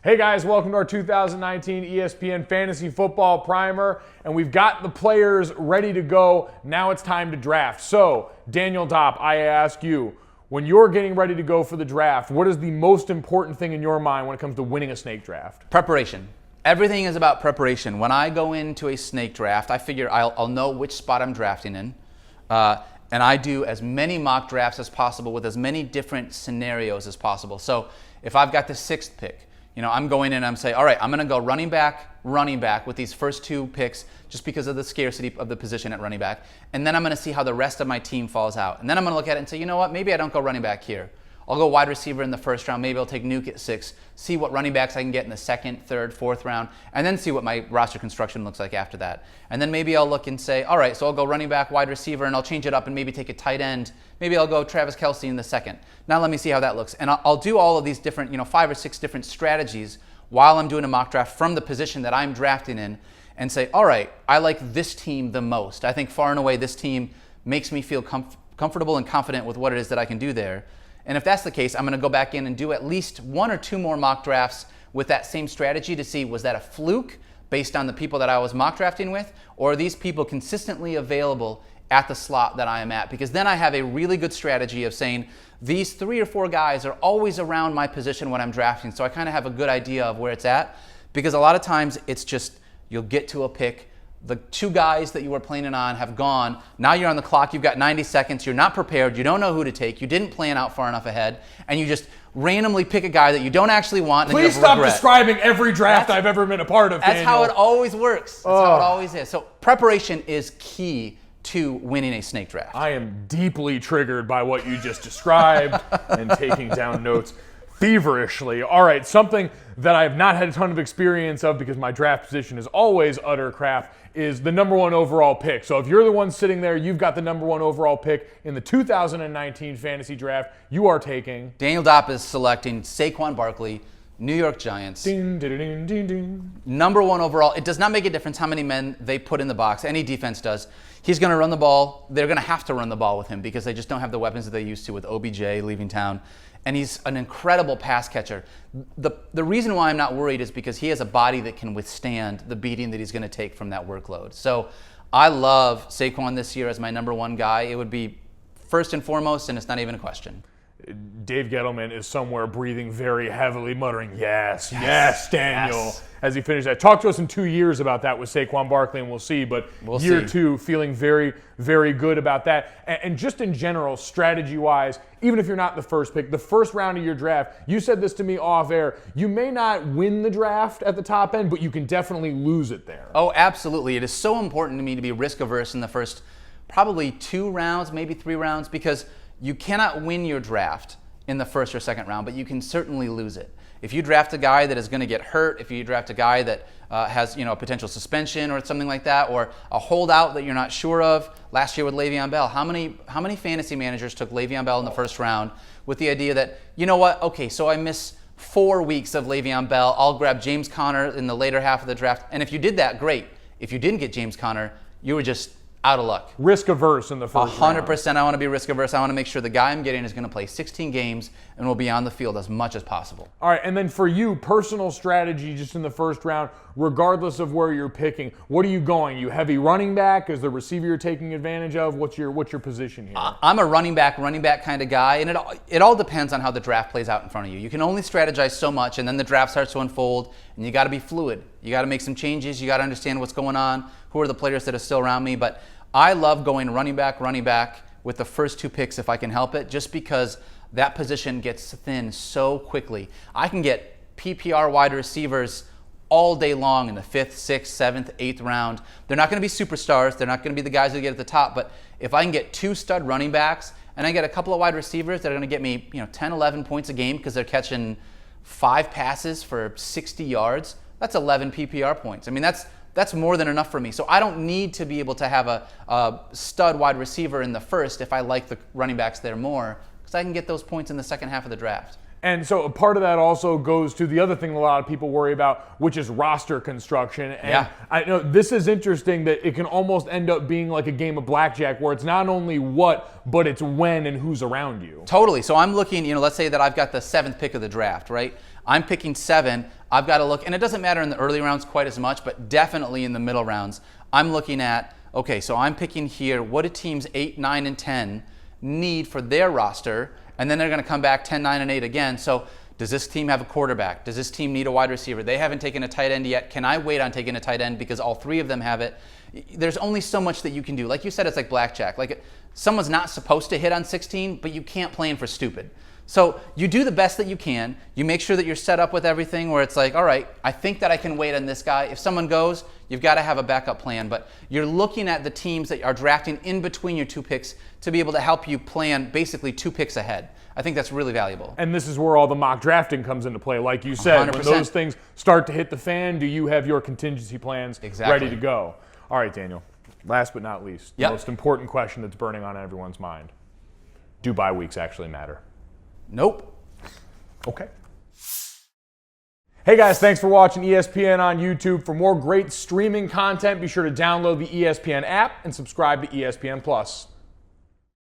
Hey guys, welcome to our 2019 ESPN Fantasy Football Primer, and we've got the players ready to go. Now it's time to draft. So, Daniel Dopp, I ask you, when you're getting ready to go for the draft, what is the most important thing in your mind when it comes to winning a snake draft? Preparation. Everything is about preparation. When I go into a snake draft, I figure I'll know which spot I'm drafting in, and I do as many mock drafts as possible with as many different scenarios as possible. So, if I've got the 6th pick, I'm going in and I'm saying, all right, I'm going to go running back with these first 2 picks just because of the scarcity of the position at running back. And then I'm going to see how the rest of my team falls out. And then I'm going to look at it and say, you know what, maybe I don't go running back here. I'll go wide receiver in the first round. Maybe I'll take Nuke at 6, see what running backs I can get in the 2nd, 3rd, 4th round, and then see what my roster construction looks like after that. And then maybe I'll look and say, all right, so I'll go running back, wide receiver, and I'll change it up and maybe take a tight end. Maybe I'll go Travis Kelce in the 2nd. Now let me see how that looks. And I'll do all of these different, 5 or 6 different strategies while I'm doing a mock draft from the position that I'm drafting in and say, all right, I like this team the most. I think far and away this team makes me feel comfortable and confident with what it is that I can do there. And if that's the case, I'm going to go back in and do at least 1 or 2 more mock drafts with that same strategy to see, was that a fluke based on the people that I was mock drafting with, or are these people consistently available at the slot that I am at? Because then I have a really good strategy of saying these 3 or 4 guys are always around my position when I'm drafting, so I kind of have a good idea of where it's at. Because a lot of times it's just you'll get to a pick, the 2 guys that you were planning on have gone. Now you're on the clock. You've got 90 seconds. You're not prepared. You don't know who to take. You didn't plan out far enough ahead. And you just randomly pick a guy that you don't actually want. And Please stop describing every draft I've ever been a part of, That's Daniel. how it always works. That's how it always is. So preparation is key to winning a snake draft. I am deeply triggered by what you just described and taking down notes feverishly. All right, something that I have not had a ton of experience of because my draft position is always utter crap is the number 1 overall pick. So if you're the one sitting there, you've got the number 1 overall pick in the 2019 fantasy draft. You are taking... Daniel Dopp is selecting Saquon Barkley, New York Giants. Ding, ding, ding, ding, ding. Number 1 overall. It does not make a difference how many men they put in the box. Any defense does. He's going to run the ball. They're going to have to run the ball with him because they just don't have the weapons that they used to with OBJ leaving town. And he's an incredible pass catcher. The reason why I'm not worried is because he has a body that can withstand the beating that he's going to take from that workload. So I love Saquon this year as my number 1 guy. It would be first and foremost, and it's not even a question. Dave Gettleman is somewhere breathing very heavily, muttering, yes, Daniel, yes, as he finished that. Talk to us in 2 years about that with Saquon Barkley, and we'll see. But year 2, feeling very, very good about that. And just in general, strategy-wise, even if you're not the first pick, the first round of your draft, you said this to me off air, you may not win the draft at the top end, but you can definitely lose it there. Oh, absolutely. It is so important to me to be risk-averse in the first probably 2 rounds, maybe 3 rounds, because you cannot win your draft in the 1st or 2nd round, but you can certainly lose it. If you draft a guy that is going to get hurt, if you draft a guy that has a potential suspension or something like that, or a holdout that you're not sure of, last year with Le'Veon Bell, how many fantasy managers took Le'Veon Bell in the 1st round with the idea that, you know what, okay, so I miss 4 weeks of Le'Veon Bell, I'll grab James Conner in the later half of the draft. And if you did that, great. If you didn't get James Conner, you were just out of luck. Risk averse in the first 100%. round. I want to be risk averse. I want to make sure the guy I'm getting is going to play 16 games and will be on the field as much as possible. All right, and then for you, personal strategy just in the 1st round, regardless of where you're picking, what are you going? You heavy running back? Is the receiver you're taking advantage of? What's your position here? I'm a running back kind of guy, and it all depends on how the draft plays out in front of you. You can only strategize so much, and then the draft starts to unfold, and you got to be fluid. You got to make some changes. You got to understand what's going on. Who are the players that are still around me? But I love going running back with the first 2 picks if I can help it, just because that position gets thin so quickly. I can get PPR wide receivers all day long in the 5th, 6th, 7th, 8th round. They're not going to be superstars. They're not going to be the guys who get at the top. But if I can get 2 stud running backs and I get a couple of wide receivers that are going to get me 10, 11 points a game because they're catching 5 passes for 60 yards, that's 11 PPR points. I mean, that's more than enough for me. So I don't need to be able to have a stud wide receiver in the 1st if I like the running backs there more, because I can get those points in the 2nd half of the draft. And so a part of that also goes to the other thing a lot of people worry about, which is roster construction. And yeah. I know this is interesting that it can almost end up being like a game of blackjack where it's not only what, but it's when and who's around you. Totally. So I'm looking, let's say that I've got the 7th pick of the draft, right? I'm picking 7. I've got to look, and it doesn't matter in the early rounds quite as much, but definitely in the middle rounds, I'm looking at, okay, so I'm picking here, what do teams 8, 9, and 10 need for their roster? And then they're going to come back 10, 9, and 8 again. So does this team have a quarterback? Does this team need a wide receiver? They haven't taken a tight end yet. Can I wait on taking a tight end because all 3 of them have it? There's only so much that you can do. Like you said, it's like blackjack. Like someone's not supposed to hit on 16, but you can't play in for stupid. So you do the best that you can. You make sure that you're set up with everything where it's like, all right, I think that I can wait on this guy. If someone goes, you've got to have a backup plan. But you're looking at the teams that are drafting in between your 2 picks to be able to help you plan basically 2 picks ahead. I think that's really valuable. And this is where all the mock drafting comes into play. Like you said, 100%. when those things start to hit the fan, do you have your contingency plans ready to go? All right, Daniel, last but not least, the most important question that's burning on everyone's mind. Do bye weeks actually matter? Nope. Okay. Hey guys, thanks for watching ESPN on YouTube. For more great streaming content, be sure to download the ESPN app and subscribe to ESPN Plus.